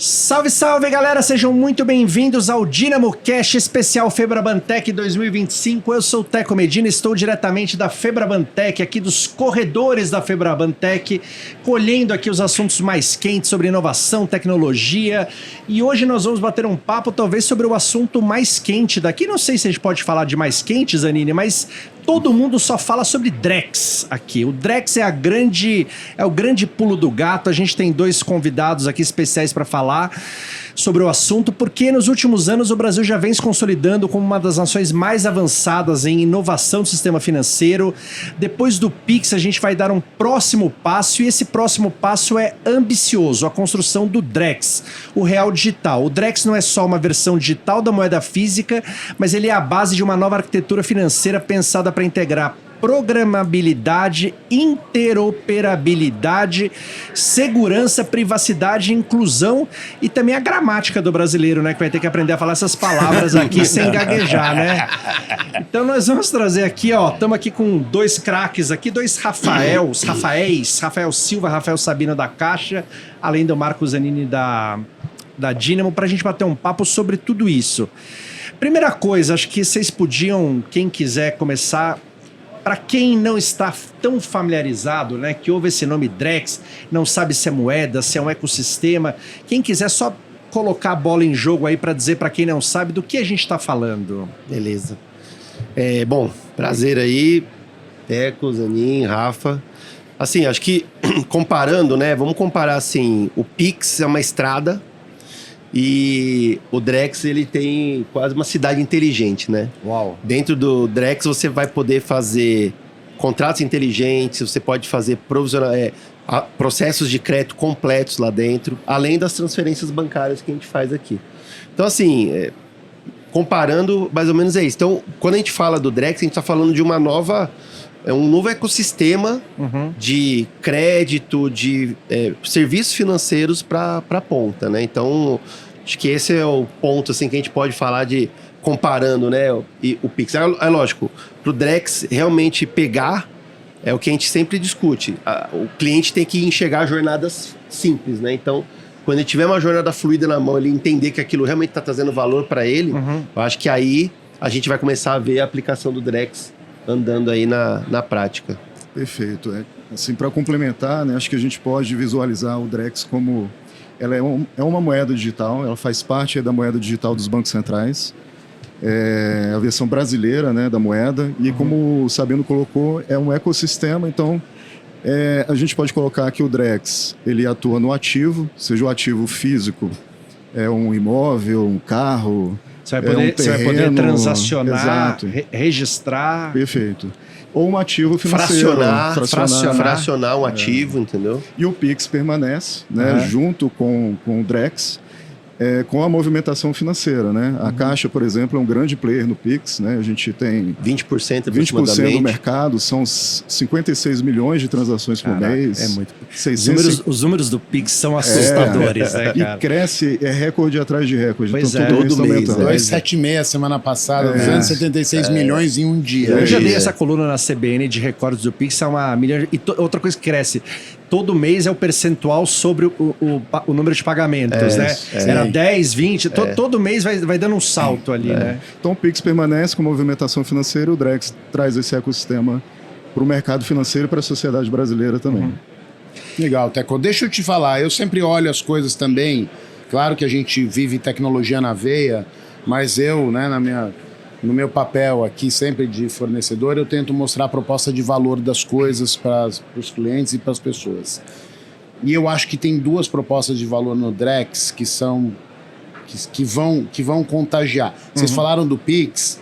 Salve, salve, galera! Sejam muito bem-vindos ao Dynamo Cash especial Febrabantech 2025. Eu sou o Teco Medina, estou diretamente da Febrabantech, aqui dos corredores da Febrabantech, colhendo aqui os assuntos mais quentes sobre inovação, tecnologia. E hoje nós vamos bater um papo, talvez, sobre o assunto mais quente daqui. Não sei se a gente pode falar de mais quente, Zanini, mas todo mundo só fala sobre Drex aqui. O Drex é o grande pulo do gato. A gente tem dois convidados aqui especiais para falar sobre o assunto, porque nos últimos anos o Brasil já vem se consolidando como uma das nações mais avançadas em inovação do sistema financeiro. Depois do Pix, a gente vai dar um próximo passo, e esse próximo passo é ambicioso, a construção do Drex, o real digital. O Drex não é só uma versão digital da moeda física, mas ele é a base de uma nova arquitetura financeira pensada para integrar programabilidade, interoperabilidade, segurança, privacidade, inclusão e também a gramática do brasileiro, né? Que vai ter que aprender a falar essas palavras aqui sem gaguejar, né? Então nós vamos trazer aqui, ó, estamos aqui com dois craques aqui, dois Rafael Silva, Rafael Sabino da Caixa, além do Marco Zanini da Dynamo, para a gente bater um papo sobre tudo isso. Primeira coisa, acho que vocês podiam, quem quiser começar. Para quem não está tão familiarizado, né, que ouve esse nome Drex, não sabe se é moeda, se é um ecossistema, quem quiser só colocar a bola em jogo aí para dizer para quem não sabe do que a gente está falando. Beleza. Bom, prazer aí, Teco, Zanin, Rafa. Assim, acho que comparando, né, vamos comparar assim, o Pix é uma estrada e o Drex, ele tem quase uma cidade inteligente, né? Uau! Dentro do Drex você vai poder fazer contratos inteligentes, você pode fazer processos de crédito completos lá dentro, além das transferências bancárias que a gente faz aqui. Então, assim, comparando, mais ou menos é isso. Então, quando a gente fala do Drex, a gente está falando de um novo ecossistema de crédito, de serviços financeiros para a ponta, né? Então, acho que esse é o ponto assim, que a gente pode falar de comparando, né, o Pix. É lógico, para o Drex realmente pegar, é o que a gente sempre discute. O cliente tem que enxergar jornadas simples, né? Então, quando ele tiver uma jornada fluida na mão, ele entender que aquilo realmente está trazendo valor para ele, eu acho que aí a gente vai começar a ver a aplicação do Drex andando aí na prática. Perfeito. Assim, para complementar, né, acho que a gente pode visualizar o Drex como ela é uma moeda digital, ela faz parte da moeda digital dos bancos centrais, é a versão brasileira, né, da moeda, e como o Sabino colocou, é um ecossistema. Então a gente pode colocar que o Drex ele atua no ativo, seja o ativo físico, um imóvel, um carro. Você vai poder transacionar, registrar. Perfeito. Ou um ativo financeiro. Fracionar um ativo, entendeu? E o Pix permanece, né, junto com o Drex, com a movimentação financeira, né? A Caixa, por exemplo, é um grande player no Pix, né? A gente tem 20% do mercado, são 56 milhões de transações por mês. É muito. Os números do Pix são assustadores, né, cara? E cresce, recorde atrás de recorde. Pois então, todo mês. 276 semana passada, 276 milhões em um dia. Eu já dei essa coluna na CBN de recordes do Pix, é uma milhão. E outra coisa que cresce, todo mês é o percentual sobre o número de pagamentos, né? Era 10, 20, todo mês vai dando um salto ali, né? Então o Pix permanece com movimentação financeira e o Drex traz esse ecossistema para o mercado financeiro e para a sociedade brasileira também. Legal, Teco. Deixa eu te falar, eu sempre olho as coisas também, claro que a gente vive tecnologia na veia, mas eu, né, no meu papel aqui sempre de fornecedor, eu tento mostrar a proposta de valor das coisas para os clientes e para as pessoas. E eu acho que tem duas propostas de valor no Drex que vão contagiar. Vocês falaram do Pix,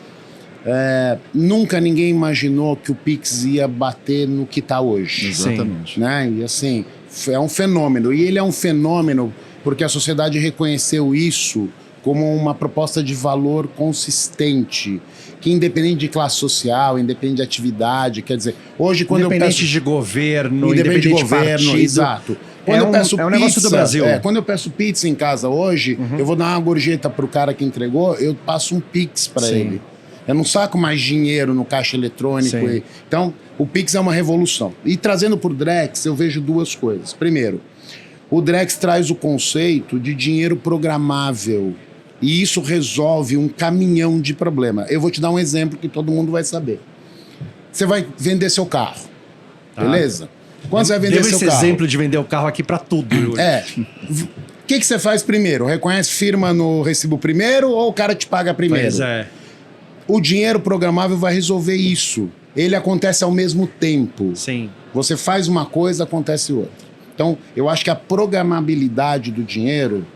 nunca ninguém imaginou que o Pix ia bater no que está hoje. Exatamente. Né? E assim, é um fenômeno. E ele é um fenômeno porque a sociedade reconheceu isso como uma proposta de valor consistente, que independente de classe social, independente de atividade, quer dizer, hoje quando eu peço... Independente de governo, independente de partido. Exato. Quando eu peço um negócio do Brasil. Quando eu peço pizza em casa hoje, eu vou dar uma gorjeta pro cara que entregou, eu passo um Pix para ele. Eu não saco mais dinheiro no caixa eletrônico. Então, o Pix é uma revolução. E trazendo por Drex, eu vejo duas coisas. Primeiro, O Drex traz o conceito de dinheiro programável. E isso resolve um caminhão de problema. Eu vou te dar um exemplo que todo mundo vai saber. Você vai vender seu carro, beleza? Quando você vai vender seu carro... esse exemplo de vender o carro aqui para tudo. O que você faz primeiro? Reconhece firma no recibo primeiro ou o cara te paga primeiro? Pois é. O dinheiro programável vai resolver isso. Ele acontece ao mesmo tempo. Sim. Você faz uma coisa, acontece outra. Então, eu acho que a programabilidade do dinheiro,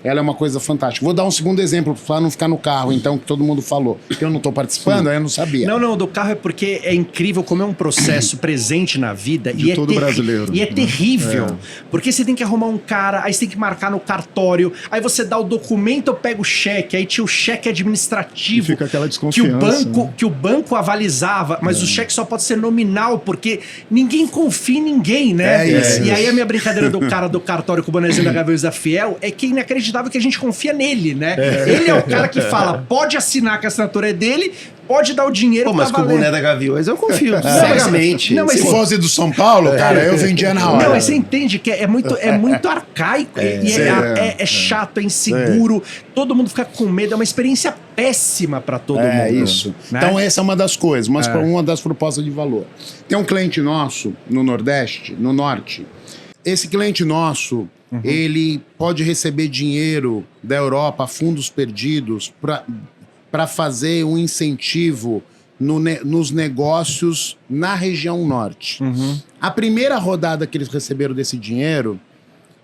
ela é uma coisa fantástica. Vou dar um segundo exemplo, para não ficar no carro, então, que todo mundo falou. Que eu não estou participando, aí eu não sabia. Não, do carro é porque é incrível como é um processo presente na vida. De todo brasileiro. E é terrível. Porque você tem que arrumar um cara, aí você tem que marcar no cartório, aí você dá o documento, eu pego o cheque, aí tinha o cheque administrativo. E fica aquela desconfiança. Que o banco avalizava, mas o cheque só pode ser nominal, porque ninguém confia em ninguém, né? E aí a minha brincadeira do cara do cartório com o bonezinho da Gaviões da Fiel é que é inacreditável que a gente confia nele, né? Ele é o cara que fala, pode assinar que a assinatura é dele, pode dar o dinheiro pra mas com o valer. boné da Gaviões eu confio cegamente. Não, mas Se fosse do São Paulo, cara, eu vendia na hora. Não, mas você entende que é muito arcaico, é chato, é inseguro, todo mundo fica com medo, é uma experiência péssima pra todo mundo. É isso. Né? Então essa é uma das coisas, mas uma das propostas de valor. Tem um cliente nosso no Nordeste, no Norte. Esse cliente nosso, ele pode receber dinheiro da Europa, fundos perdidos, para fazer um incentivo nos negócios na região norte. A primeira rodada que eles receberam desse dinheiro,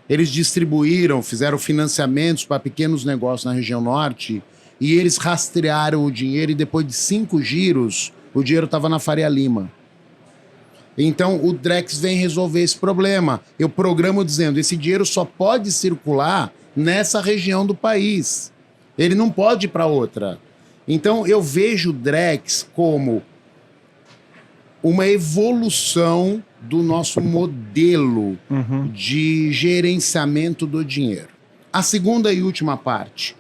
eles distribuíram, fizeram financiamentos para pequenos negócios na região norte e eles rastrearam o dinheiro e depois de 5 giros, o dinheiro estava na Faria Lima. Então, o Drex vem resolver esse problema. Eu programo dizendo, esse dinheiro só pode circular nessa região do país. Ele não pode ir para outra. Então, eu vejo o Drex como uma evolução do nosso modelo de gerenciamento do dinheiro. A segunda e última parte.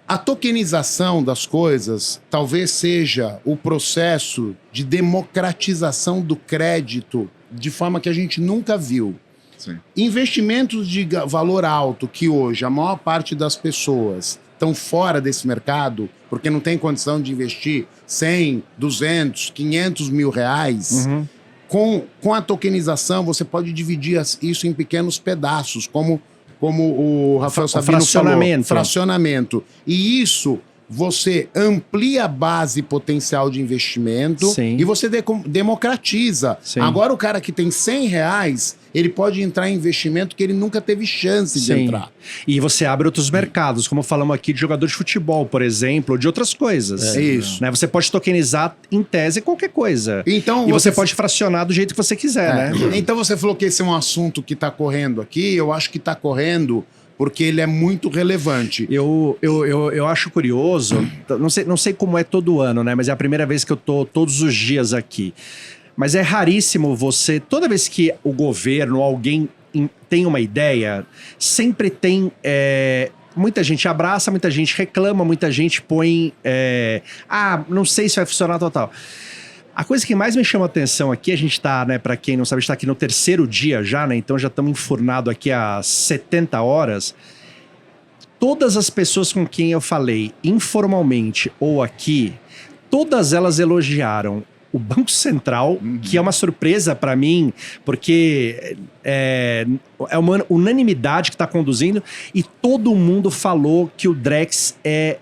A tokenização das coisas talvez seja o processo de democratização do crédito de forma que a gente nunca viu. Sim. Investimentos de valor alto que hoje a maior parte das pessoas estão fora desse mercado porque não tem condição de investir 100, 200, 500 mil reais, com a tokenização você pode dividir isso em pequenos pedaços, como o Rafael Sabino falou, fracionamento. E isso, você amplia a base potencial de investimento e você democratiza. Sim. Agora o cara que tem 100 reais, ele pode entrar em investimento que ele nunca teve chance de entrar. E você abre outros mercados, como falamos aqui de jogador de futebol, por exemplo, ou de outras coisas. Isso. Né? Você pode tokenizar, em tese, qualquer coisa. Então, e você pode fracionar do jeito que você quiser, né? Então você falou que esse é um assunto que está correndo aqui, eu acho que está correndo porque ele é muito relevante. Eu acho curioso, não sei como é todo ano, né? Mas é a primeira vez que eu tô todos os dias aqui. Mas é raríssimo você, toda vez que o governo, alguém tem uma ideia, sempre tem... muita gente abraça, muita gente reclama, muita gente põe... não sei se vai funcionar total. A coisa que mais me chama a atenção aqui, a gente tá, né, pra quem não sabe, a gente tá aqui no 3º dia já, né, então já estamos enfurnados aqui há 70 horas. Todas as pessoas com quem eu falei, informalmente ou aqui, todas elas elogiaram o Banco Central, que é uma surpresa para mim, porque é uma unanimidade que está conduzindo, e todo mundo falou que o Drex é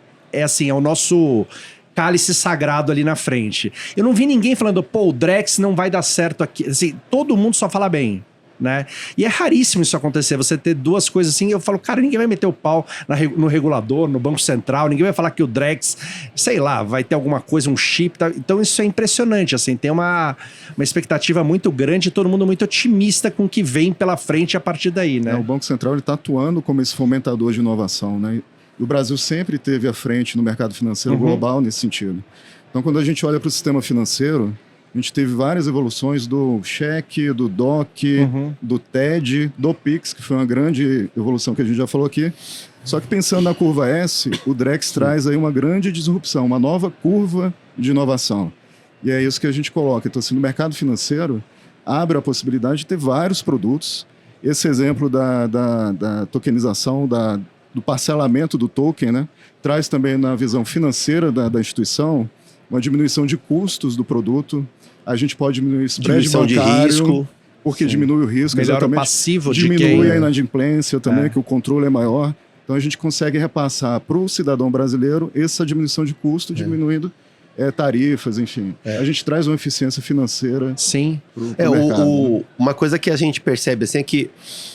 o nosso cálice sagrado ali na frente. Eu não vi ninguém falando, pô, o Drex não vai dar certo aqui. Assim, todo mundo só fala bem, né? E é raríssimo isso acontecer, você ter duas coisas assim. Eu falo, cara, ninguém vai meter o pau no regulador, no Banco Central, ninguém vai falar que o Drex, sei lá, vai ter alguma coisa, um chip, tá? Então isso é impressionante, assim, tem uma expectativa muito grande e todo mundo muito otimista com o que vem pela frente a partir daí, né? O Banco Central está atuando como esse fomentador de inovação, né? E o Brasil sempre esteve à frente no mercado financeiro global nesse sentido. Então, quando a gente olha para o sistema financeiro, a gente teve várias evoluções do cheque, do DOC, do TED, do PIX, que foi uma grande evolução que a gente já falou aqui. Só que pensando na curva S, o Drex traz aí uma grande disrupção, uma nova curva de inovação. E é isso que a gente coloca. Então, assim, no mercado financeiro, abre a possibilidade de ter vários produtos. Esse exemplo da tokenização, do parcelamento do token, né, traz também na visão financeira da instituição uma diminuição de custos do produto. A gente pode diminuir o spread bancário, de risco, porque diminui o risco. Melhora exatamente. O passivo diminui de quem... a inadimplência também, que o controle é maior. Então a gente consegue repassar para o cidadão brasileiro essa diminuição de custo, diminuindo tarifas, enfim. A gente traz uma eficiência financeira para o mercado. Uma coisa que a gente percebe assim, é que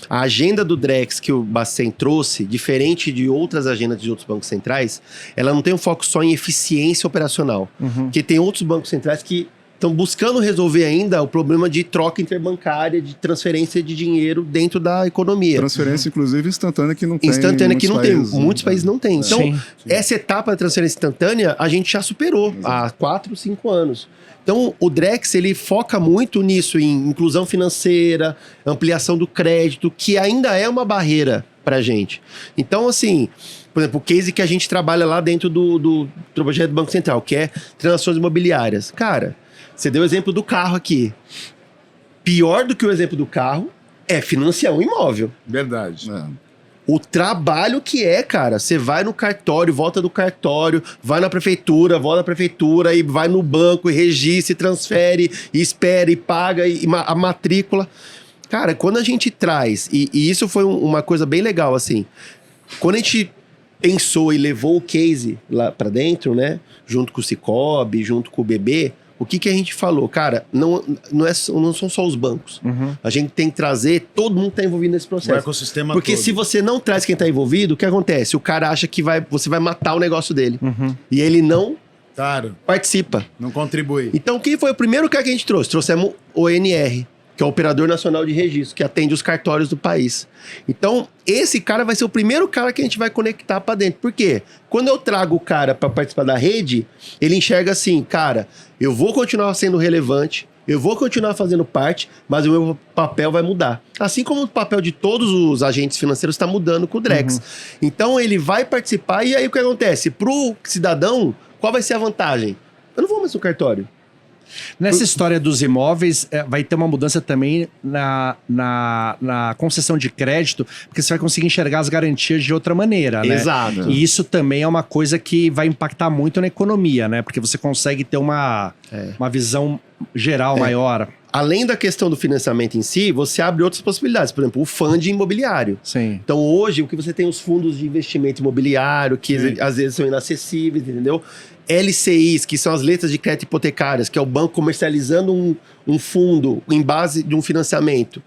a agenda do Drex que o Bacen trouxe, diferente de outras agendas de outros bancos centrais, ela não tem um foco só em eficiência operacional. Porque tem outros bancos centrais que estão buscando resolver ainda o problema de troca interbancária, de transferência de dinheiro dentro da economia. Transferência, inclusive, instantânea que não tem. Instantânea que não países, tem. Muitos países não têm. Então, Sim. essa etapa da transferência instantânea, a gente já superou há 4, 5 anos. Então, o Drex, ele foca muito nisso, em inclusão financeira, ampliação do crédito, que ainda é uma barreira pra gente. Então, assim, por exemplo, o case que a gente trabalha lá dentro do projeto do Banco Central, que é transações imobiliárias. Cara, você deu o exemplo do carro aqui. Pior do que o exemplo do carro é financiar um imóvel. Verdade. O trabalho que é, cara, você vai no cartório, volta do cartório, vai na prefeitura, volta na prefeitura, e vai no banco, e registra, e transfere, e espera, e paga, e a matrícula. Cara, quando a gente traz, e isso foi uma coisa bem legal, assim, quando a gente pensou e levou o case lá pra dentro, né, junto com o Cicobi, junto com o BB, o que a gente falou? Cara, não são só os bancos. A gente tem que trazer todo mundo que está envolvido nesse processo. O ecossistema Porque todo. se você não traz quem está envolvido, o que acontece? O cara acha que você vai matar o negócio dele. E ele não participa. Não contribui. Então, quem foi o primeiro cara que a gente trouxe? Trouxemos o ONR, que é o Operador Nacional de Registro, que atende os cartórios do país. Então, esse cara vai ser o primeiro cara que a gente vai conectar para dentro. Por quê? Quando eu trago o cara para participar da rede, ele enxerga assim, cara, eu vou continuar sendo relevante, eu vou continuar fazendo parte, mas o meu papel vai mudar. Assim como o papel de todos os agentes financeiros está mudando com o Drex. Então, ele vai participar e aí o que acontece? Para o cidadão, qual vai ser a vantagem? Eu não vou mais no cartório. Nessa história dos imóveis, vai ter uma mudança também na concessão de crédito, porque você vai conseguir enxergar as garantias de outra maneira, né? Exato. E isso também é uma coisa que vai impactar muito na economia, né? Porque você consegue ter uma visão geral maior. Além da questão do financiamento em si, você abre outras possibilidades. Por exemplo, o funding imobiliário. Sim. Então, hoje, o que você tem os fundos de investimento imobiliário, que às vezes são inacessíveis, entendeu? LCIs, que são as letras de crédito hipotecárias, que é o banco comercializando um fundo em base de um financiamento.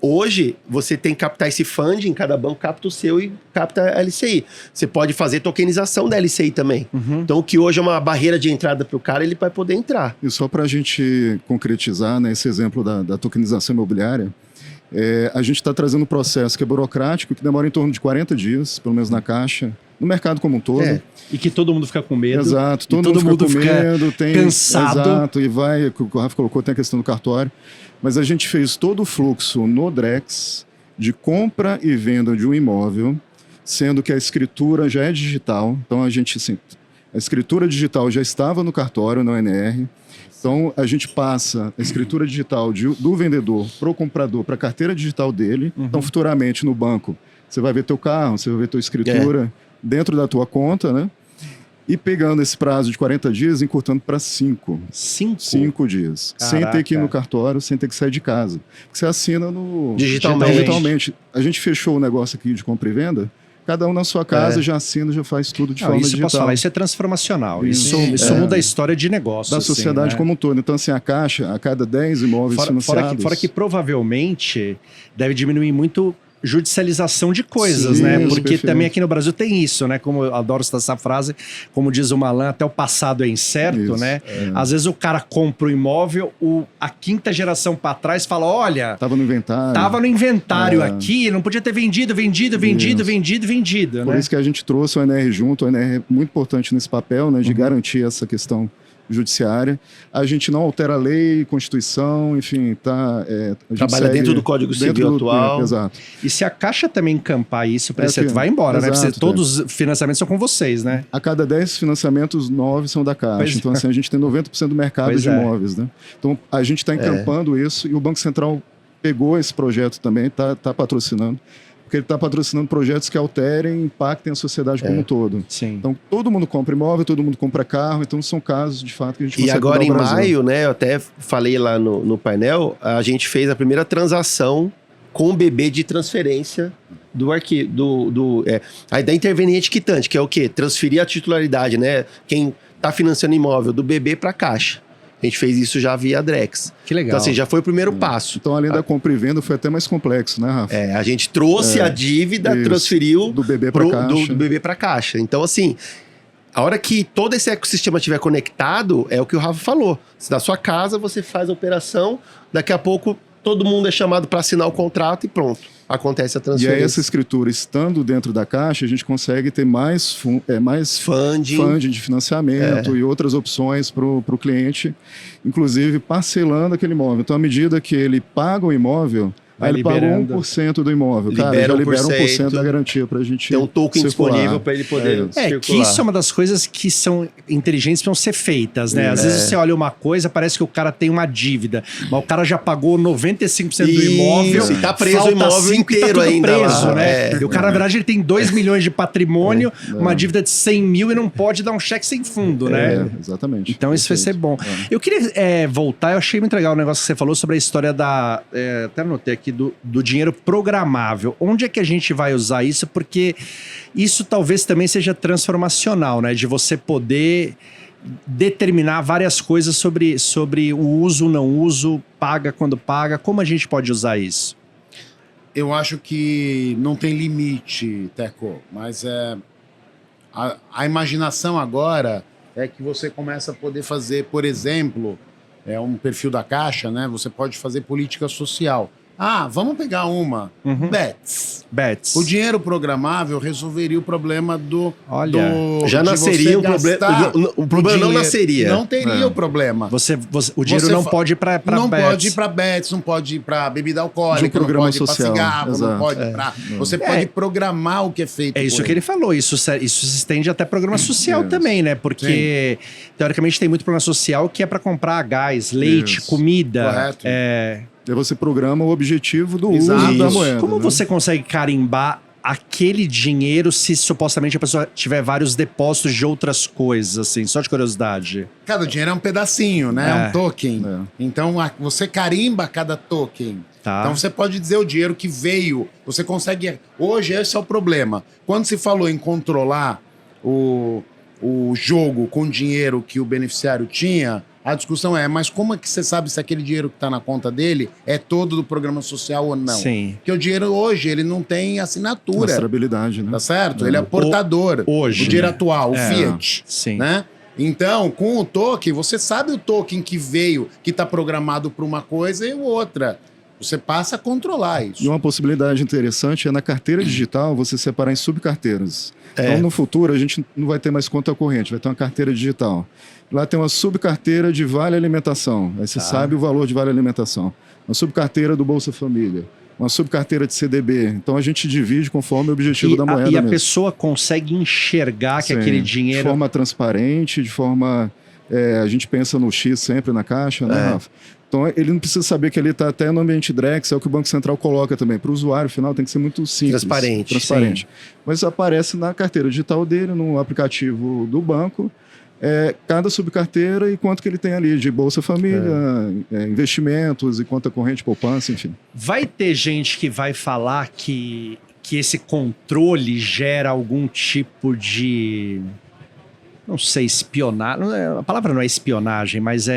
Hoje, você tem que captar esse funding, cada banco capta o seu e capta a LCI. Você pode fazer tokenização da LCI também. Então, o que hoje é uma barreira de entrada para o cara, ele vai poder entrar. E só para a gente concretizar, né, esse exemplo da tokenização imobiliária, a gente está trazendo um processo que é burocrático, que demora em torno de 40 dias, pelo menos na Caixa, no mercado como um todo. E que todo mundo fica com medo. Exato, todo mundo fica com medo, cansado. Exato, e o que o Rafa colocou, tem a questão do cartório. Mas a gente fez todo o fluxo no Drex de compra e venda de um imóvel, sendo que a escritura já é digital. Então, a escritura digital já estava no cartório, na ONR. Então, a gente passa a escritura digital do vendedor para o comprador, para a carteira digital dele. Então, futuramente, no banco, você vai ver teu carro, você vai ver tua escritura dentro da tua conta, né? E pegando esse prazo de 40 dias, encurtando para 5. 5 dias. Caraca. Sem ter que ir no cartório, sem ter que sair de casa. Porque você assina Digitalmente. A gente fechou o negócio aqui de compra e venda. Cada um na sua casa já assina, já faz tudo de forma isso digital. Posso falar, isso é transformacional. Isso muda a história de negócio. Da sociedade como um todo. Então, assim, a Caixa, a cada 10 imóveis financiados... Fora que provavelmente deve diminuir muito judicialização de coisas, né? Porque perfeito. também aqui no Brasil tem isso, né? Como eu adoro essa frase, como diz o Malan, até o passado é incerto, né? Às vezes o cara compra o imóvel, a quinta geração para trás fala, olha... Tava no inventário. Aqui, não podia ter vendido, Por né? isso que a gente trouxe o ONR junto. O ONR é muito importante nesse papel, né? De garantir essa questão judiciária. A gente não altera a lei, Constituição, enfim, Trabalha dentro do Código Civil atual. Exato. E se a Caixa também encampar isso, você vai embora, né? Todos os financiamentos são com vocês, né? A cada 10 financiamentos, 9 são da Caixa. Então, assim, a gente tem 90% do mercado de imóveis, né? Então, a gente está encampando isso e o Banco Central pegou esse projeto também, está patrocinando. Porque ele está patrocinando projetos que alterem e impactem a sociedade como um todo. Sim. Então, todo mundo compra imóvel, todo mundo compra carro, então são casos, de fato, que a gente consegue. E agora, em maio, né, eu até falei lá no painel, a gente fez a primeira transação com o BB de transferência do arquivo, da interveniente quitante, que é o quê? Transferir a titularidade, né? Quem está financiando imóvel do BB para a Caixa. A gente fez isso já via Drex. Que legal. Então, assim, já foi o primeiro passo. Então, além da compra e venda, foi até mais complexo, né, Rafa? A gente trouxe a dívida, transferiu do BB para Caixa. Do BB para Caixa. Então, assim, a hora que todo esse ecossistema estiver conectado, é o que o Rafa falou. Se da sua casa você faz a operação, daqui a pouco todo mundo é chamado para assinar o contrato e pronto. Acontece a transferência. E aí essa escritura, estando dentro da Caixa, a gente consegue ter mais funding de financiamento e outras opções para o cliente, inclusive parcelando aquele imóvel. Então, à medida que ele paga o imóvel, aí ele pagou 1% do imóvel. Cara, já libera 1% da garantia para a gente tem um token circular. Disponível para ele poder circular. Que isso é uma das coisas que são inteligentes, precisam ser feitas, né? Às vezes você olha uma coisa, parece que o cara tem uma dívida, mas o cara já pagou 95% do imóvel. E tá preso o imóvel inteiro tá ainda. Preso, lá, né? E o cara, na verdade, ele tem 2 milhões de patrimônio, uma dívida de 100 mil e não pode dar um cheque sem fundo, né? Exatamente. Então isso vai ser bom. Eu queria voltar, eu achei muito legal o negócio que você falou sobre a história da... até anotei aqui, do dinheiro programável. Onde é que a gente vai usar isso? Porque isso talvez também seja transformacional, né? De você poder determinar várias coisas sobre o uso, não uso, paga quando paga. Como a gente pode usar isso? Eu acho que não tem limite, Teco, mas a imaginação agora é que você começa a poder fazer, por exemplo, um perfil da Caixa, né? Você pode fazer política social. Vamos pegar uma. Bets. O dinheiro programável resolveria o problema do... Olha, já nasceria o problema. O problema não nasceria. Não teria o problema. O dinheiro não pode ir para Bets. Não pode ir para Bets, não pode ir para bebida alcoólica, não pode ir para cigarro, não pode ir para... Você pode programar o que é feito. É isso que ele falou. Isso se estende até programa social também, né? Porque, teoricamente, tem muito programa social que é para comprar gás, leite, comida. Correto. E você programa o objetivo do uso da moeda. Como você consegue carimbar aquele dinheiro se supostamente a pessoa tiver vários depósitos de outras coisas, assim? Só de curiosidade. Cada dinheiro é um pedacinho, né? É um token. Então, você carimba cada token. Então, você pode dizer o dinheiro que veio. Você consegue... Hoje, esse é o problema. Quando se falou em controlar o jogo com dinheiro que o beneficiário tinha... A discussão mas como é que você sabe se aquele dinheiro que está na conta dele é todo do programa social ou não? Sim. Porque o dinheiro hoje, ele não tem assinatura. Rastreabilidade, né? Tá certo? Ele é portador. Hoje. O dinheiro atual, o Fiat. Sim. Né? Então, com o token, você sabe o token que veio, que está programado para uma coisa e outra. Você passa a controlar isso. E uma possibilidade interessante é na carteira digital você separar em subcarteiras. Então, no futuro, a gente não vai ter mais conta corrente, vai ter uma carteira digital. Lá tem uma subcarteira de Vale Alimentação. Aí você sabe o valor de Vale Alimentação. Uma subcarteira do Bolsa Família. Uma subcarteira de CDB. Então, a gente divide conforme o objetivo da moeda. E a mesmo. pessoa consegue enxergar que aquele dinheiro... De forma transparente, de forma... a gente pensa no X sempre na Caixa, né, Rafa? Então, ele não precisa saber que ele está até no ambiente Drex, é o que o Banco Central coloca também. Para o usuário final tem que ser muito simples. Transparente. Mas aparece na carteira digital dele, no aplicativo do banco, cada subcarteira e quanto que ele tem ali de Bolsa Família, investimentos e conta corrente, poupança, enfim. Vai ter gente que vai falar que esse controle gera algum tipo de... Não sei, espionar. A palavra não é espionagem, mas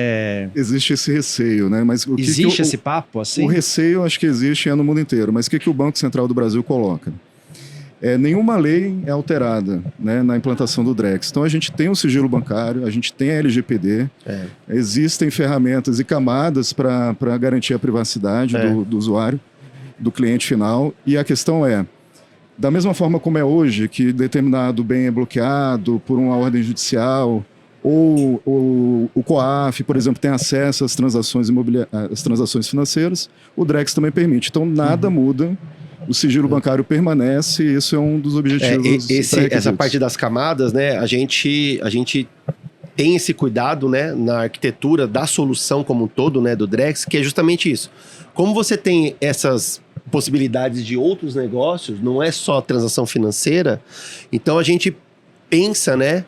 existe esse receio, né? Mas existe esse papo, assim? O receio acho que existe no mundo inteiro. Mas o que o Banco Central do Brasil coloca? Nenhuma lei é alterada, né, na implantação do Drex. Então a gente tem o sigilo bancário, a gente tem a LGPD, existem ferramentas e camadas para garantir a privacidade do usuário, do cliente final. E a questão da mesma forma como é hoje, que determinado bem é bloqueado por uma ordem judicial ou o COAF, por exemplo, tem acesso às transações às transações financeiras, o Drex também permite. Então, nada muda, o sigilo bancário permanece, e isso é um dos objetivos. Essa parte das camadas, né, a gente tem esse cuidado, né, na arquitetura da solução como um todo, né, do Drex, que é justamente isso. Como você tem essas possibilidades de outros negócios, não é só transação financeira, então a gente pensa, né,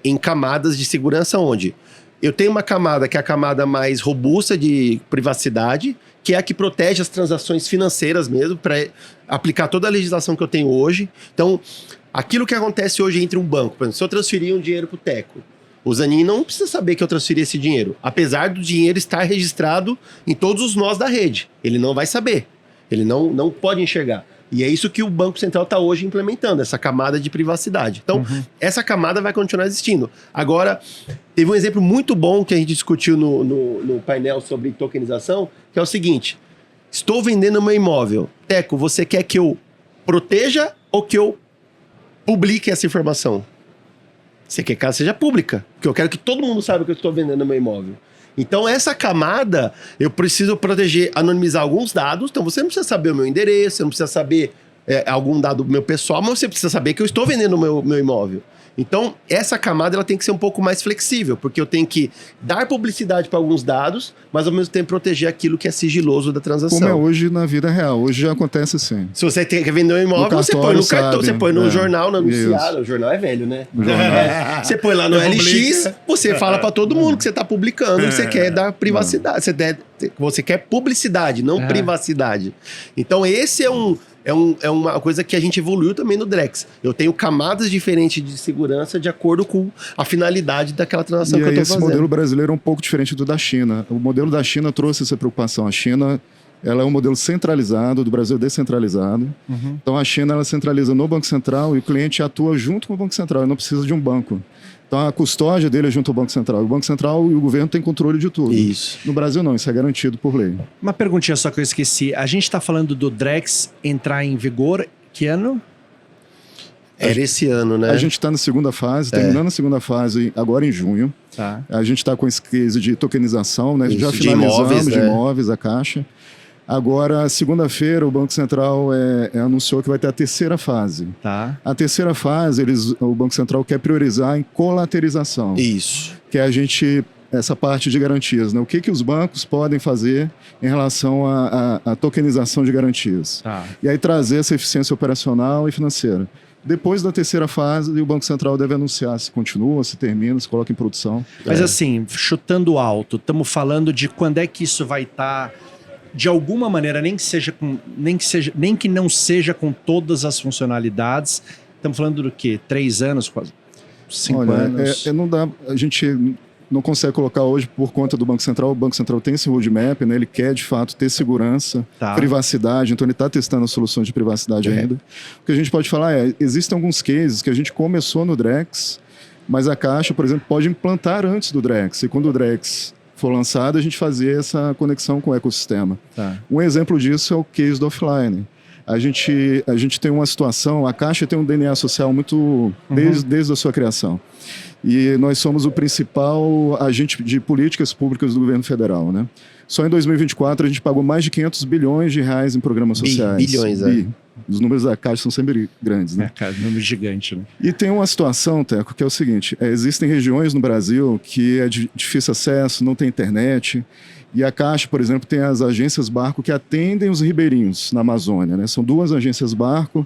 em camadas de segurança onde eu tenho uma camada que é a camada mais robusta de privacidade, que é a que protege as transações financeiras mesmo, para aplicar toda a legislação que eu tenho hoje. Então, aquilo que acontece hoje entre um banco, por exemplo, se eu transferir um dinheiro para o Teco, o Zanin não precisa saber que eu transferi esse dinheiro, apesar do dinheiro estar registrado em todos os nós da rede. Ele não vai saber, ele não pode enxergar. E é isso que o Banco Central está hoje implementando, essa camada de privacidade. Então, essa camada vai continuar existindo. Agora, teve um exemplo muito bom que a gente discutiu no painel sobre tokenização, que é o seguinte: estou vendendo meu imóvel. Teco, você quer que eu proteja ou que eu publique essa informação? Você quer que ela seja pública, porque eu quero que todo mundo saiba que eu estou vendendo meu imóvel. Então, essa camada, eu preciso proteger, anonimizar alguns dados. Então, você não precisa saber o meu endereço, você não precisa saber algum dado meu pessoal, mas você precisa saber que eu estou vendendo o meu imóvel. Então, essa camada ela tem que ser um pouco mais flexível, porque eu tenho que dar publicidade para alguns dados, mas ao mesmo tempo proteger aquilo que é sigiloso da transação. Como é hoje na vida real. Hoje já acontece assim. Se você quer vender um imóvel, você põe no cartão, você põe no jornal, no anunciado. O jornal é velho, né? Você põe lá no LX, você fala para todo mundo que você está publicando, que você quer dar privacidade. Você quer publicidade, não privacidade. Então, esse é uma coisa que a gente evoluiu também no Drex. Eu tenho camadas diferentes de segurança de acordo com a finalidade daquela transação que eu estou fazendo. Esse modelo brasileiro é um pouco diferente do da China. O modelo da China trouxe essa preocupação. A China, ela é um modelo centralizado, do Brasil descentralizado. Então a China, ela centraliza no Banco Central e o cliente atua junto com o Banco Central, ele não precisa de um banco. Então a custódia dele é junto ao Banco Central. O Banco Central e o governo têm controle de tudo. Isso. No Brasil não, isso é garantido por lei. Uma perguntinha só que eu esqueci. A gente está falando do Drex entrar em vigor que ano? Era esse ano, né? A gente está na segunda fase, terminando a segunda fase agora em junho. Tá. A gente está com esse case de tokenização, né? Isso, já de finalizamos imóveis, de né? imóveis, a Caixa. Agora, segunda-feira, o Banco Central anunciou que vai ter a terceira fase. Tá. A terceira fase, o Banco Central quer priorizar em colaterização. Isso. Que é essa parte de garantias, né? O que os bancos podem fazer em relação à tokenização de garantias. Tá. E aí trazer essa eficiência operacional e financeira. Depois da terceira fase, o Banco Central deve anunciar se continua, se termina, se coloca em produção. Mas assim, chutando alto, estamos falando de quando é que isso vai estar... de alguma maneira, nem que não seja com todas as funcionalidades. Estamos falando do quê? 3 anos, quase 5 anos? Não dá, a gente não consegue colocar hoje por conta do Banco Central. O Banco Central tem esse roadmap, né? Ele quer, de fato, ter segurança, privacidade, então ele está testando as soluções de privacidade ainda. O que a gente pode falar existem alguns cases que a gente começou no Drex, mas a Caixa, por exemplo, pode implantar antes do Drex. E quando o Drex for lançado, a gente fazer essa conexão com o ecossistema. Tá. Um exemplo disso é o case do offline. A gente tem uma situação, a Caixa tem um DNA social muito desde a sua criação. E nós somos o principal agente de políticas públicas do governo federal, né? Só em 2024 a gente pagou mais de 500 bilhões de reais em programas sociais. Bilhões, Os números da Caixa são sempre grandes, né? Cara, número gigante, né? E tem uma situação, Teco, que é o seguinte: existem regiões no Brasil que é de difícil acesso, não tem internet. E a Caixa, por exemplo, tem as agências barco que atendem os ribeirinhos na Amazônia, né? São 2 agências barco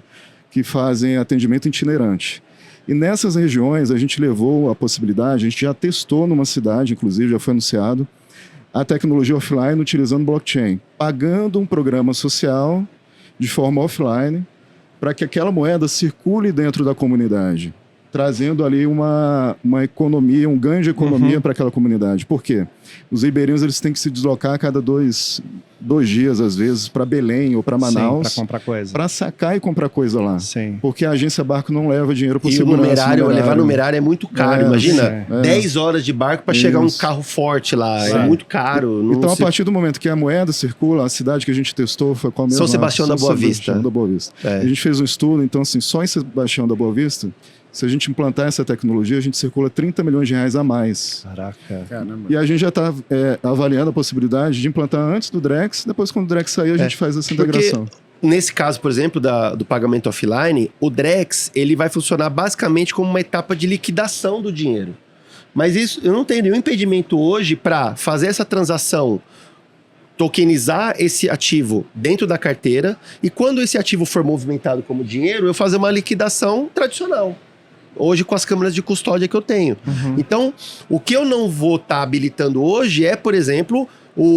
que fazem atendimento itinerante. E nessas regiões a gente levou a possibilidade, a gente já testou numa cidade, inclusive já foi anunciado, a tecnologia offline utilizando blockchain, pagando um programa social de forma offline para que aquela moeda circule dentro da comunidade, trazendo ali uma economia, um ganho de economia para aquela comunidade. Por quê? Os ribeirinhos eles têm que se deslocar a cada 2 dias, às vezes, para Belém ou para Manaus. Para comprar coisa. Para sacar e comprar coisa lá. Sim. Porque a agência barco não leva dinheiro por e segurança. Levar numerário é muito caro. Imagina, 10 horas de barco para chegar um carro forte lá. Sim. É muito caro. Então, a partir do momento que a moeda circula, a cidade que a gente testou foi qual mesmo? São Sebastião da Boa Vista. A gente fez um estudo, então assim, só em Sebastião da Boa Vista, Se a gente implantar essa tecnologia, a gente circula 30 milhões de reais a mais. Caraca. Caramba. E a gente já está avaliando a possibilidade de implantar antes do Drex, depois quando o Drex sair, a gente faz essa integração. Nesse caso, por exemplo, do pagamento offline, o Drex ele vai funcionar basicamente como uma etapa de liquidação do dinheiro. Mas isso, eu não tenho nenhum impedimento hoje para fazer essa transação, tokenizar esse ativo dentro da carteira, e quando esse ativo for movimentado como dinheiro, eu fazer uma liquidação tradicional. Hoje com as câmeras de custódia que eu tenho. Então, o que eu não vou estar habilitando hoje é, por exemplo,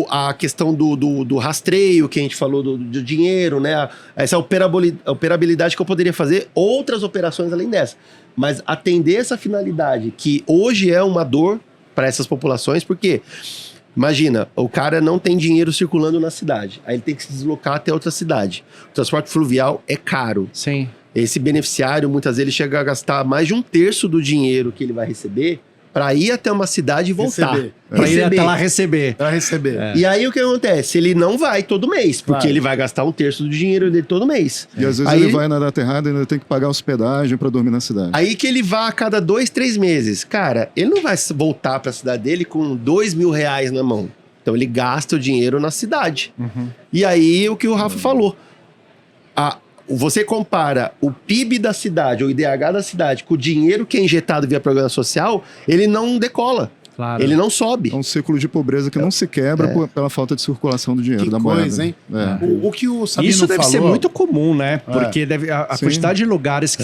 a questão do rastreio que a gente falou do dinheiro, né? Essa operabilidade que eu poderia fazer outras operações além dessa. Mas atender essa finalidade, que hoje é uma dor para essas populações, porque imagina, o cara não tem dinheiro circulando na cidade, aí ele tem que se deslocar até outra cidade. O transporte fluvial é caro. Sim. Esse beneficiário, muitas vezes, ele chega a gastar mais de 1/3 do dinheiro que ele vai receber para ir até uma cidade e voltar. Para ir até lá receber. Para receber. E aí o que acontece? Ele não vai todo mês, porque ele vai gastar 1/3 do dinheiro dele todo mês. E às vezes aí, ele vai na data errada e ainda tem que pagar hospedagem para dormir na cidade. Aí que ele vá a cada 2, 3 meses. Cara, ele não vai voltar para a cidade dele com R$2.000 na mão. Então ele gasta o dinheiro na cidade. E aí o que o Rafa falou. Você compara o PIB da cidade, ou o IDH da cidade, com o dinheiro que é injetado via programa social, ele não decola. Claro. Ele não sobe. É um ciclo de pobreza que não se quebra pela falta de circulação do dinheiro, Que da coisa, moeda. hein? É. O que o Sabino Isso deve falou... ser muito comum, né? Porque a Sim. quantidade de lugares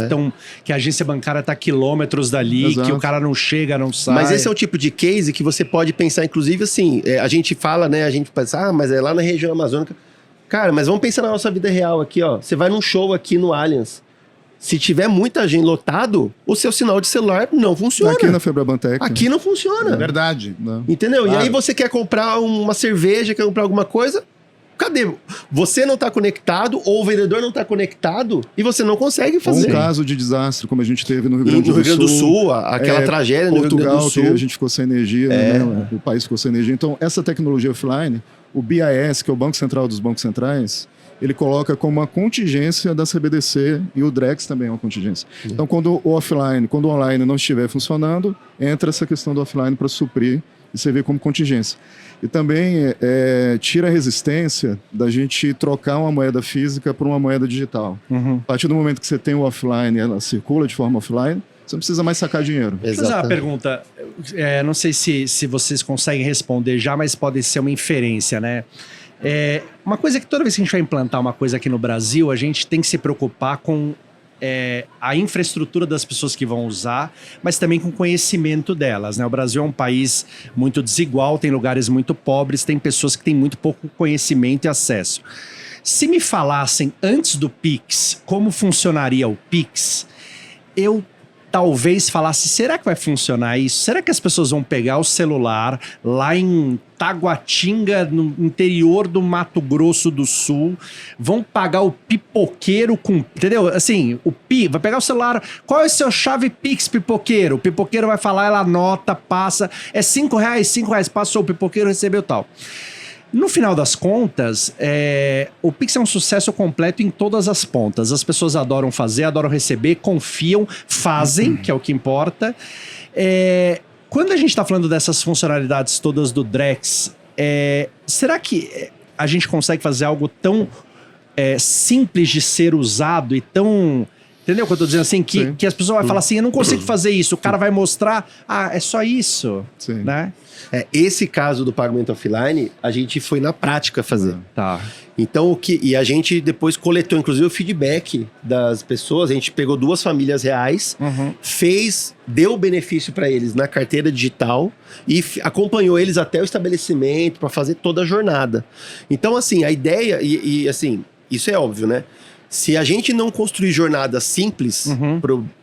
que a agência bancária está quilômetros dali, Exato. que o cara não chega, não sai. Mas esse é o tipo de case que você pode pensar, inclusive assim, a gente fala, né? A gente pensa, mas é lá na região amazônica. Cara, mas vamos pensar na nossa vida real aqui, ó. Você vai num show aqui no Allianz. Se tiver muita gente lotado, o seu sinal de celular não funciona. Aqui na Febrabantec. Aqui não funciona. Verdade. Não. Entendeu? Claro. E aí você quer comprar uma cerveja, quer comprar alguma coisa, cadê? Você não está conectado, ou o vendedor não está conectado, e você não consegue Ou um fazer. caso de desastre, como a gente teve no Rio No Grande Rio Grande do Sul, é, aquela tragédia no Rio Grande Portugal, do Sul. que a gente ficou sem energia, né? O país ficou sem energia. Então, essa tecnologia offline, o BIS, que é o Banco Central dos Bancos Centrais, ele coloca como uma contingência da CBDC, e o Drex também é uma contingência. Então, quando o online não estiver funcionando, entra essa questão do offline para suprir e servir como contingência. E também tira a resistência da gente trocar uma moeda física por uma moeda digital. A partir do momento que você tem o offline e ela circula de forma offline, você não precisa mais sacar dinheiro. Deixa eu fazer uma pergunta. Não sei se vocês conseguem responder já, mas pode ser uma inferência, né? Uma coisa que toda vez que a gente vai implantar uma coisa aqui no Brasil, a gente tem que se preocupar com a infraestrutura das pessoas que vão usar, mas também com o conhecimento delas, né? O Brasil é um país muito desigual, tem lugares muito pobres, tem pessoas que têm muito pouco conhecimento e acesso. Se me falassem antes do Pix como funcionaria o Pix, eu talvez falasse, será que vai funcionar isso? Será que as pessoas vão pegar o celular lá em Taguatinga, no interior do Mato Grosso do Sul, vão pagar o pipoqueiro com... Entendeu? Assim, vai pegar o celular, qual é o seu chave Pix, pipoqueiro? O pipoqueiro vai falar, ela anota, passa, é R$5, passou, o pipoqueiro recebeu tal. No final das contas, o Pix é um sucesso completo em todas as pontas. As pessoas adoram fazer, adoram receber, confiam, fazem, que é o que importa. Quando a gente está falando dessas funcionalidades todas do Drex, será que a gente consegue fazer algo tão simples de ser usado e tão... Entendeu o que eu tô dizendo assim? Que as pessoas vão falar assim, eu não consigo fazer isso. O cara vai mostrar, é só isso. Sim. Né? Esse caso do pagamento offline, a gente foi na prática fazer. Tá. Então, e a gente depois coletou, inclusive, o feedback das pessoas. A gente pegou 2 famílias reais, deu o benefício para eles na carteira digital e acompanhou eles até o estabelecimento para fazer toda a jornada. Então, assim, a ideia, assim, isso é óbvio, né? Se a gente não construir jornadas simples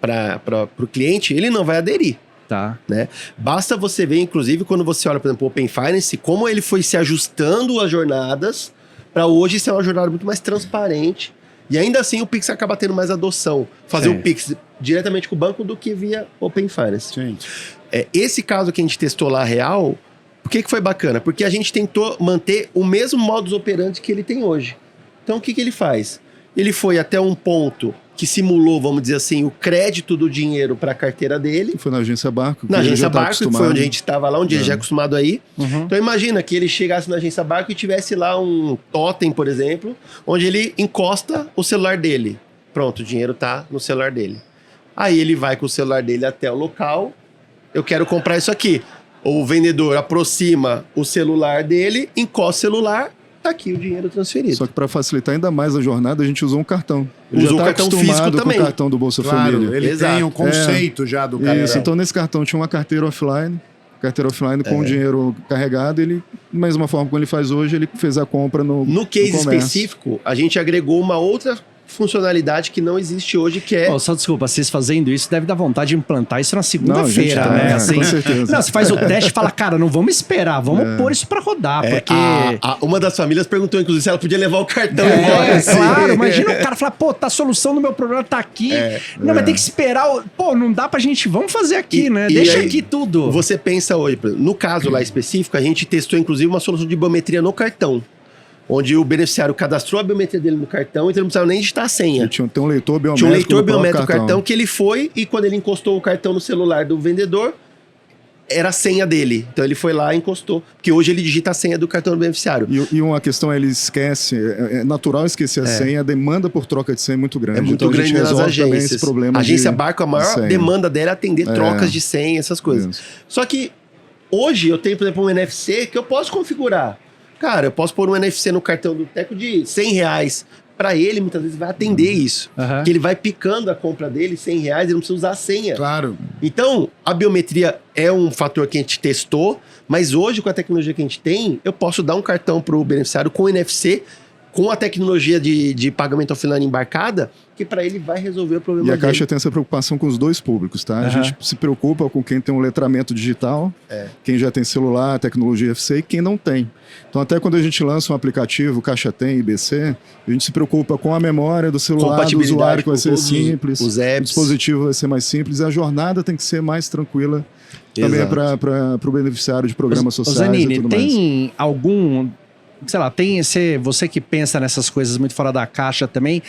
para o cliente, ele não vai aderir. Tá. Né? Basta você ver, inclusive, quando você olha, por exemplo, o Open Finance, como ele foi se ajustando as jornadas para hoje ser uma jornada muito mais transparente. E ainda assim o Pix acaba tendo mais adoção. Fazer o Pix diretamente com o banco do que via Open Finance. Sim. Esse caso que a gente testou lá real, por que foi bacana? Porque a gente tentou manter o mesmo modus operandi que ele tem hoje. Então o que ele faz? Ele foi até um ponto que simulou, vamos dizer assim, o crédito do dinheiro para a carteira dele. Foi na agência Barco. Na agência Barco, que acostumado. foi onde a gente estava lá, onde ele já é acostumado aí. Então imagina que ele chegasse na agência Barco e tivesse lá um totem, por exemplo, onde ele encosta o celular dele. Pronto, o dinheiro tá no celular dele. Aí ele vai com o celular dele até o local, eu quero comprar isso aqui. O vendedor aproxima o celular dele, encosta o celular, tá aqui o dinheiro transferido. Só que para facilitar ainda mais a jornada, a gente usou um cartão. Usou já um tá cartão acostumado físico com também. o cartão do Bolsa Claro, Família. ele Exato. tem o conceito já do cartão. Isso, então nesse cartão tinha uma carteira offline. Carteira offline com o dinheiro carregado, ele, da mesma forma como ele faz hoje, ele fez a compra No case comércio. específico, a gente agregou uma outra funcionalidade que não existe hoje, que é... Ó, só desculpa, vocês fazendo isso, deve dar vontade de implantar isso na segunda-feira, Não, gente, né? é, Assim, com certeza. Não, você faz o teste e fala, cara, não vamos esperar, vamos pôr isso pra rodar, porque... Uma das famílias perguntou, inclusive, se ela podia levar o cartão É, embora. assim. claro, imagina o cara falar, pô, tá a solução do meu problema tá aqui. Não, mas tem que esperar. Pô, não dá pra gente. Vamos fazer aqui, né? E Deixa aí, aqui tudo. Você pensa hoje, por exemplo, no caso lá específico, a gente testou inclusive uma solução de biometria no cartão, onde o beneficiário cadastrou a biometria dele no cartão, então ele não precisava nem digitar a senha. Tem um leitor biométrico. Tinha um leitor no próprio biométrico no cartão que ele foi e quando ele encostou o cartão no celular do vendedor, era a senha dele. Então ele foi lá e encostou. Porque hoje ele digita a senha do cartão do beneficiário. E uma questão é, ele esquece, é natural esquecer a senha, a demanda por troca de senha é muito grande. É muito então, grande a gente nas resolve também agências. esse problema A agência de Barco, a maior senha. demanda dela é atender trocas de senha, essas coisas. Isso. Só que hoje eu tenho, por exemplo, um NFC que eu posso configurar. Cara, eu posso pôr um NFC no cartão do Teco de R$100. Para ele, muitas vezes, vai atender isso. Porque ele vai picando a compra dele, R$100, ele não precisa usar a senha. Claro. Então, a biometria é um fator que a gente testou, mas hoje, com a tecnologia que a gente tem, eu posso dar um cartão para o beneficiário com NFC, com a tecnologia de pagamento offline embarcada, que para ele vai resolver o problema E a dele. Caixa tem essa preocupação com os dois públicos, tá? A gente se preocupa com quem tem um letramento digital, quem já tem celular, tecnologia FC e quem não tem. Então, até quando a gente lança um aplicativo, Caixa Tem, IBC, a gente se preocupa com a memória do celular do usuário, que vai ser simples, os o apps. dispositivo vai ser mais simples, e a jornada tem que ser mais tranquila também para o beneficiário de programas sociais Zanini, e tudo mais. tem algum... Sei lá, tem você que pensa nessas coisas muito fora da caixa também,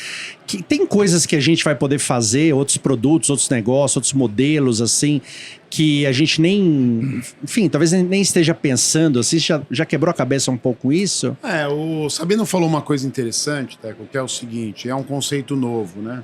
que tem coisas que a gente vai poder fazer, outros produtos, outros negócios, outros modelos, assim, que a gente nem... Enfim, talvez nem esteja pensando, assim, já quebrou a cabeça um pouco isso? O Sabino falou uma coisa interessante, Teco, que é o seguinte, é um conceito novo, né?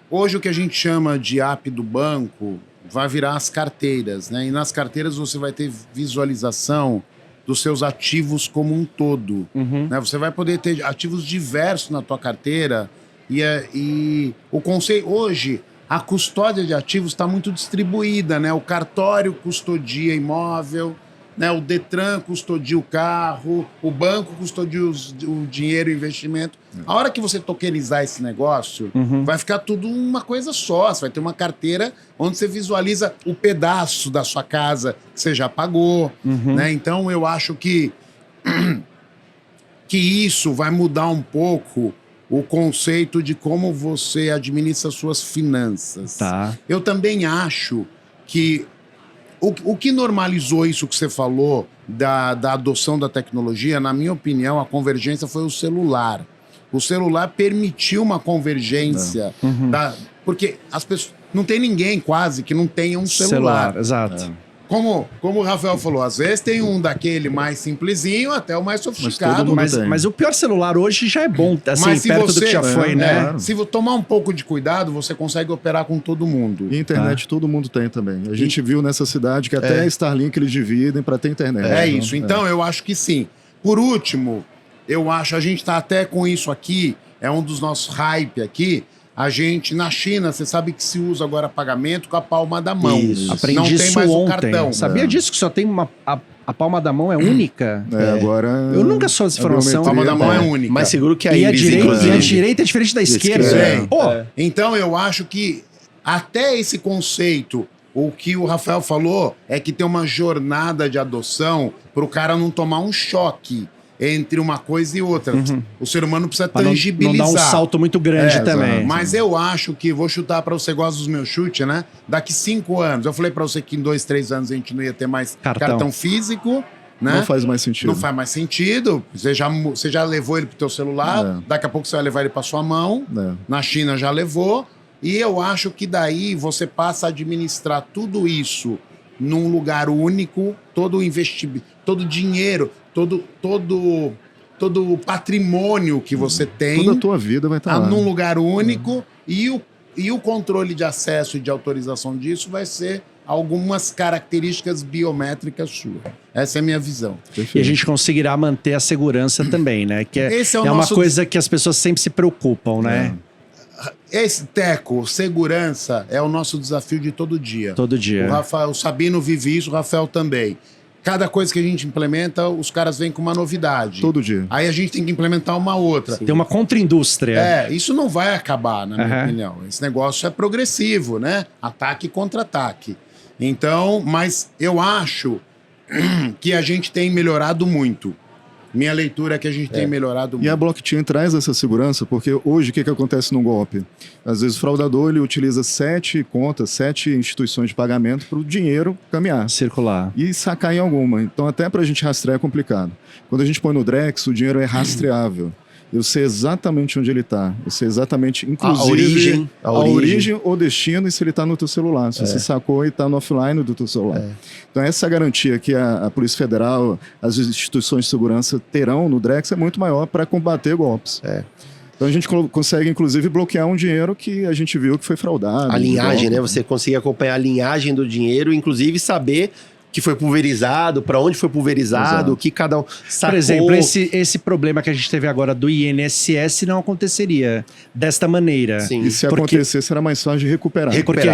Hoje o que a gente chama de app do banco vai virar as carteiras, né? E nas carteiras você vai ter visualização dos seus ativos como um todo. Né? Você vai poder ter ativos diversos na tua carteira e o conceito... Hoje, a custódia de ativos está muito distribuída, né? O cartório custodia imóvel, né? O Detran custodia o carro, o banco custodia o dinheiro e o investimento. A hora que você tokenizar esse negócio, vai ficar tudo uma coisa só. Você vai ter uma carteira onde você visualiza o pedaço da sua casa que você já pagou. Né? Então, eu acho que isso vai mudar um pouco o conceito de como você administra suas finanças. Tá. Eu também acho que o que normalizou isso que você falou da adoção da tecnologia, na minha opinião, a convergência foi o celular. O celular permitiu uma convergência, porque as pessoas, não tem ninguém quase que não tenha um celular. Exato. Como o Rafael falou, às vezes tem um daquele mais simplesinho até o mais sofisticado. Mas o pior celular hoje já é bom, assim, Mas se perto do você- que já foi, né? claro. Se tomar um pouco de cuidado, você consegue operar com todo mundo. E internet todo mundo tem também. A gente viu nessa cidade que até a Starlink eles dividem para ter internet. É Então, isso. Então, eu acho que sim. Por último, eu acho, a gente tá até com isso aqui, é um dos nossos hype aqui. A gente, na China, você sabe que se usa agora pagamento com a palma da mão. Isso. Aprendi Não tem isso mais o ontem. cartão. Sabia disso que só tem a palma da mão é única? Agora... Eu nunca sou dessa informação. A palma da mão é biométrica. única. Mais seguro que a E a íris, direita, inclusive. é diferente da esquerda. esquerda. Pô, Então, eu acho que até esse conceito, o que o Rafael falou é que tem uma jornada de adoção para o cara não tomar um choque entre uma coisa e outra. O ser humano precisa pra não tangibilizar. dar um salto muito grande também. exato. Mas eu acho que, vou chutar para você, gosta dos meus chutes, né? Daqui 5 anos, eu falei para você que em 2, 3 anos a gente não ia ter mais Cartão. cartão físico, né? Não faz mais sentido. Não faz mais sentido. Você já levou ele pro teu celular, daqui a pouco você vai levar ele pra sua mão. Na China já levou. E eu acho que daí você passa a administrar tudo isso num lugar único, todo o investimento, todo o dinheiro, todo o patrimônio que você tem. Toda a tua vida vai estar lá. Num lugar único. E o controle de acesso e de autorização disso vai ser algumas características biométricas suas. Essa é a minha visão. E a gente conseguirá manter a segurança também, né? Que é uma coisa que as pessoas sempre se preocupam, né? Segurança é o nosso desafio de todo dia. Todo dia. O Sabino vive isso, o Rafael também. Cada coisa que a gente implementa, os caras vêm com uma novidade. Todo dia. Aí a gente tem que implementar uma outra. Tem uma contra-indústria. Isso não vai acabar, na minha opinião. Esse negócio é progressivo, né? Ataque e contra-ataque. Então, mas eu acho que a gente tem melhorado muito. Minha leitura é que a gente tem melhorado muito. E a blockchain traz essa segurança, porque hoje o que acontece no golpe? Às vezes o fraudador ele utiliza 7 contas, 7 instituições de pagamento para o dinheiro caminhar. Circular. E sacar em alguma. Então até para a gente rastrear é complicado. Quando a gente põe no Drex, o dinheiro é rastreável. Eu sei exatamente onde ele está. Eu sei exatamente, inclusive, a origem, o destino e se ele está no teu celular. Se você sacou e está no offline do teu celular. Então essa garantia que a Polícia Federal, as instituições de segurança terão no Drex é muito maior para combater golpes. Então a gente consegue, inclusive, bloquear um dinheiro que a gente viu que foi fraudado. A linhagem, né? Você consegue acompanhar a linhagem do dinheiro, inclusive saber que foi pulverizado, para onde foi pulverizado, o que cada um sacou. Por exemplo, esse problema que a gente teve agora do INSS não aconteceria desta maneira. Sim. E se acontecesse, era mais fácil de recuperar. Porque a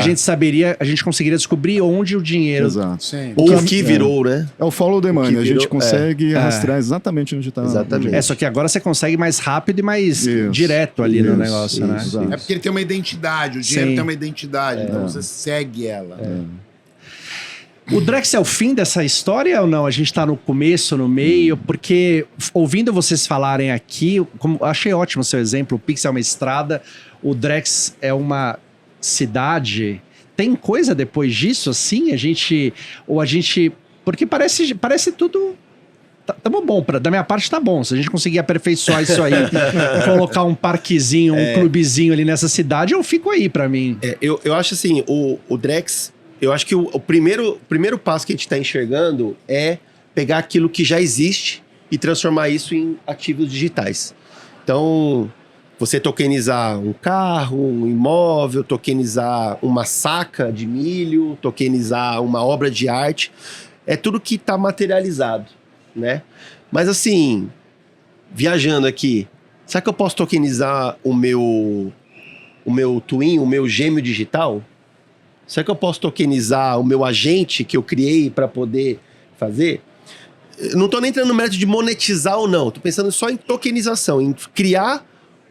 gente conseguiria descobrir onde o dinheiro... Exato. Sim. Ou o que virou, né? É o follow the money. A gente consegue É. rastrear exatamente onde está. Exatamente. Só que agora você consegue mais rápido e mais direto ali no negócio, né? Exato. É porque ele tem uma identidade, o dinheiro Sim. tem uma identidade, então você segue ela. O Drex é o fim dessa história ou não? A gente tá no começo, no meio? Porque ouvindo vocês falarem aqui, achei ótimo o seu exemplo, o Pix é uma estrada, o Drex é uma cidade. Tem coisa depois disso, assim? Porque parece tudo... Tamo bom, da minha parte tá bom. Se a gente conseguir aperfeiçoar isso aí, colocar um parquezinho, um clubezinho ali nessa cidade, eu fico aí pra mim. Eu acho assim, o Drex, eu acho que o primeiro passo que a gente está enxergando é pegar aquilo que já existe e transformar isso em ativos digitais. Então, você tokenizar um carro, um imóvel, tokenizar uma saca de milho, tokenizar uma obra de arte, é tudo que está materializado, né? Mas assim, viajando aqui, será que eu posso tokenizar o meu twin, o meu gêmeo digital? Será que eu posso tokenizar o meu agente que eu criei para poder fazer? Eu não estou nem entrando no mérito de monetizar ou não. Estou pensando só em tokenização, em criar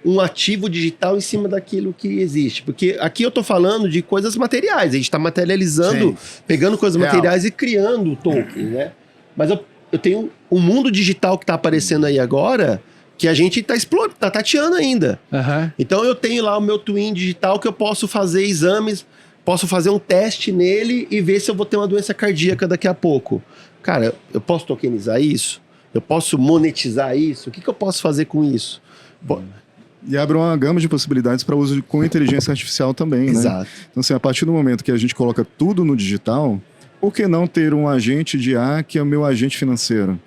um ativo digital em cima daquilo que existe. Porque aqui eu estou falando de coisas materiais. A gente está materializando, pegando coisas materiais e criando tokens, né? Mas eu tenho um mundo digital que está aparecendo aí agora que a gente está tateando ainda. Então eu tenho lá o meu twin digital que eu posso fazer exames, posso fazer um teste nele e ver se eu vou ter uma doença cardíaca daqui a pouco. Cara, eu posso tokenizar isso? Eu posso monetizar isso? O que eu posso fazer com isso? E abre uma gama de possibilidades para uso com inteligência artificial também, né? Exato. Então, assim, a partir do momento que a gente coloca tudo no digital, por que não ter um agente de IA que é o meu agente financeiro?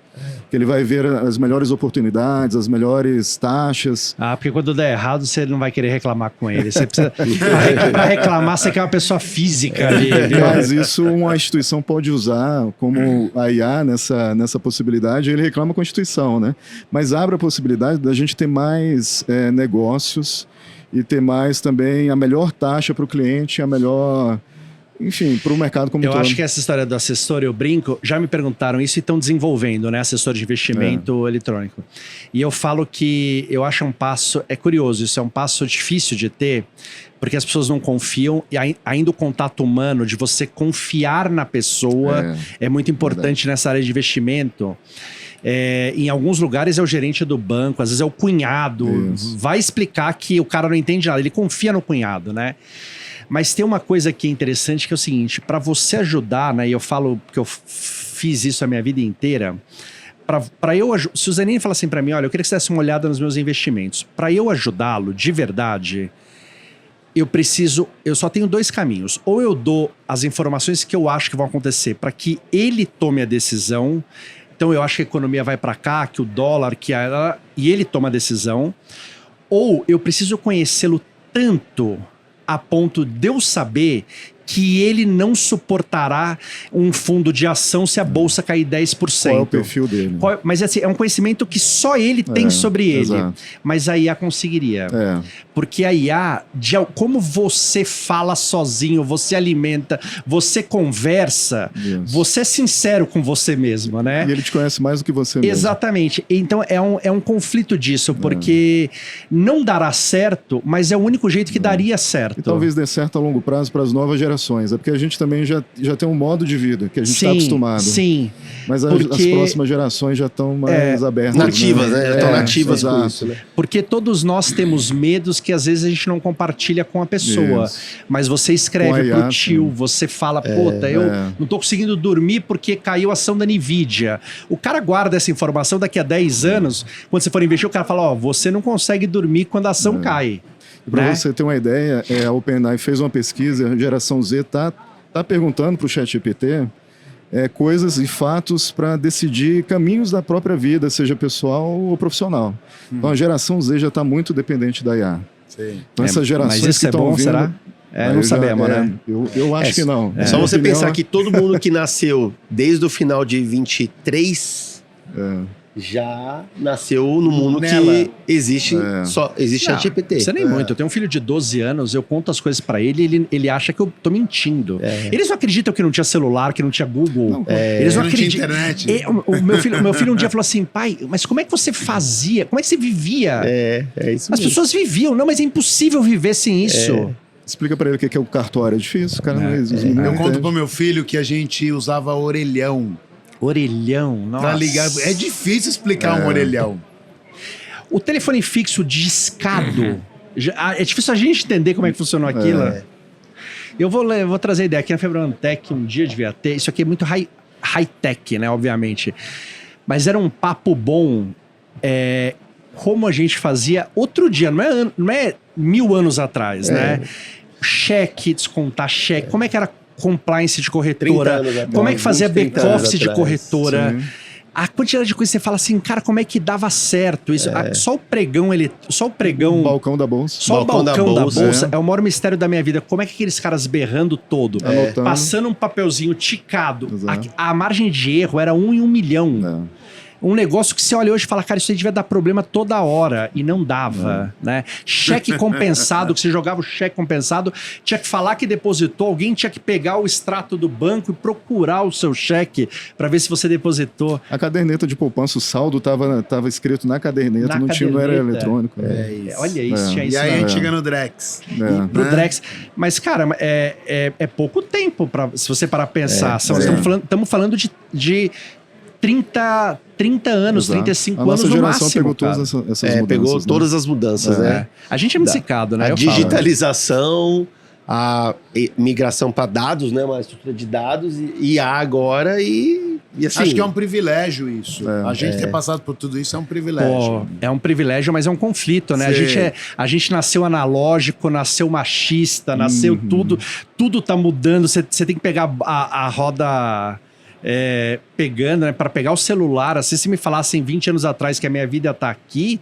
Que ele vai ver as melhores oportunidades, as melhores taxas. Porque quando der errado, você não vai querer reclamar com ele. Você precisa... Para reclamar, você quer uma pessoa física ali. Mas isso uma instituição pode usar como a IA nessa possibilidade. Ele reclama com a instituição, né? Mas abre a possibilidade da gente ter mais negócios e ter mais também a melhor taxa para o cliente, a melhor... Enfim, para o mercado como todo. Eu acho que essa história do assessor, eu brinco, já me perguntaram isso e estão desenvolvendo, né? Assessor de investimento eletrônico. E eu falo que eu acho um passo, é curioso, isso é um passo difícil de ter, porque as pessoas não confiam e ainda o contato humano, de você confiar na pessoa, é muito importante nessa área de investimento. Em alguns lugares é o gerente do banco, às vezes é o cunhado, vai explicar que o cara não entende nada, ele confia no cunhado, né? Mas tem uma coisa que é interessante, que é o seguinte, para você ajudar, né, e eu falo que eu fiz isso a minha vida inteira. Para eu, se o Zanini fala assim para mim, olha, eu queria que você desse uma olhada nos meus investimentos. Para eu ajudá-lo, de verdade, eu só tenho 2 caminhos. Ou eu dou as informações que eu acho que vão acontecer para que ele tome a decisão. Então eu acho que a economia vai para cá, que o dólar, e ele toma a decisão. Ou eu preciso conhecê-lo tanto a ponto de eu saber que ele não suportará um fundo de ação se a bolsa cair 10%. Qual é o perfil dele? Mas assim, é um conhecimento que só ele tem sobre ele. Exato. Mas a IA conseguiria. Porque a IA, como você fala sozinho, você alimenta, você conversa, você é sincero com você mesmo, né? E ele te conhece mais do que você mesmo. Exatamente. Então é um conflito disso, porque não dará certo, mas é o único jeito que daria certo. E talvez dê certo a longo prazo para as novas gerações. É porque a gente também já tem um modo de vida que a gente está acostumado. Sim. Mas as próximas gerações já estão mais abertas. Nativas, né? Já estão nativas com isso, né? Porque todos nós temos medos que às vezes a gente não compartilha com a pessoa. Isso. Mas você escreve pro tio, você fala, puta, eu não tô conseguindo dormir porque caiu a ação da Nvidia. O cara guarda essa informação daqui a 10 anos, quando você for investir, o cara fala, você não consegue dormir quando a ação cai. Para você ter uma ideia, a OpenAI fez uma pesquisa, a geração Z está perguntando para o ChatGPT coisas e fatos para decidir caminhos da própria vida, seja pessoal ou profissional. Então a geração Z já está muito dependente da IA. Sim. Então essas gerações mas isso que estão bom, vindo... será? Não sabemos, né? Eu acho que não. É só você pensar que todo mundo que nasceu desde o final de 23... já nasceu no mundo que existe ChatGPT. Você nem muito. Eu tenho um filho de 12 anos, eu conto as coisas pra ele, ele acha que eu tô mentindo. Eles não acreditam que não tinha celular, que não tinha Google. Eles não acreditam. Não tinha internet. O meu filho um dia falou assim, pai, mas como é que você fazia? Como é que você vivia? É isso As mesmo. pessoas viviam. Não, mas é impossível viver sem isso. Explica para ele o que é o cartório. É difícil, cara. Eu conto pro meu filho que a gente usava orelhão. Orelhão, nossa. Pra ligar. É difícil explicar um orelhão. O telefone fixo discado. É difícil a gente entender como é que funcionou aquilo. Eu vou trazer a ideia. Aqui na Febrabantec um dia devia ter. Isso aqui é muito high-tech, né? Obviamente. Mas era um papo bom. Como a gente fazia outro dia. Não é 1000 anos atrás, né? Cheque, descontar cheque. Como é que era compliance de corretora, como é que fazia back-office de corretora, a quantidade de coisas que você fala assim, cara, como é que dava certo isso? Só o pregão, o balcão da bolsa. Só o balcão da bolsa é o maior mistério da minha vida. Como é que aqueles caras berrando todo, passando um papelzinho ticado, a margem de erro era 1 em 1 milhão. Um negócio que você olha hoje e fala, cara, isso aí devia dar problema toda hora. E não dava, né? Cheque compensado, que você jogava o cheque compensado, tinha que falar que depositou, alguém tinha que pegar o extrato do banco e procurar o seu cheque para ver se você depositou. A caderneta de poupança, o saldo tava escrito na caderneta, não era eletrônico. Olha isso, tinha isso. E aí a gente chega no Drex. Pro Drex. Mas, cara, é pouco tempo, se você parar pra pensar. Estamos falando de 30 anos, 35 anos no máximo. A nossa geração pegou todas essas mudanças. Pegou todas as mudanças, né? A gente é musicado, né? A digitalização, a migração para dados, né? Uma estrutura de dados, e agora e assim... Acho que é um privilégio isso. A gente ter passado por tudo isso é um privilégio. É um privilégio, mas é um conflito, né? A gente nasceu analógico, nasceu machista, nasceu tudo tá mudando. Você tem que pegar a roda... pegando, né, para pegar o celular, assim, se me falassem 20 anos atrás que a minha vida tá aqui,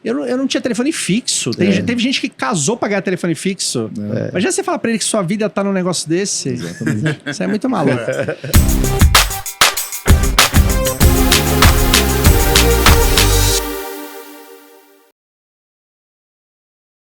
eu não tinha telefone fixo. Teve gente que casou pra ganhar telefone fixo. Mas já você fala pra ele que sua vida tá num negócio desse. Exatamente. Isso é muito maluco.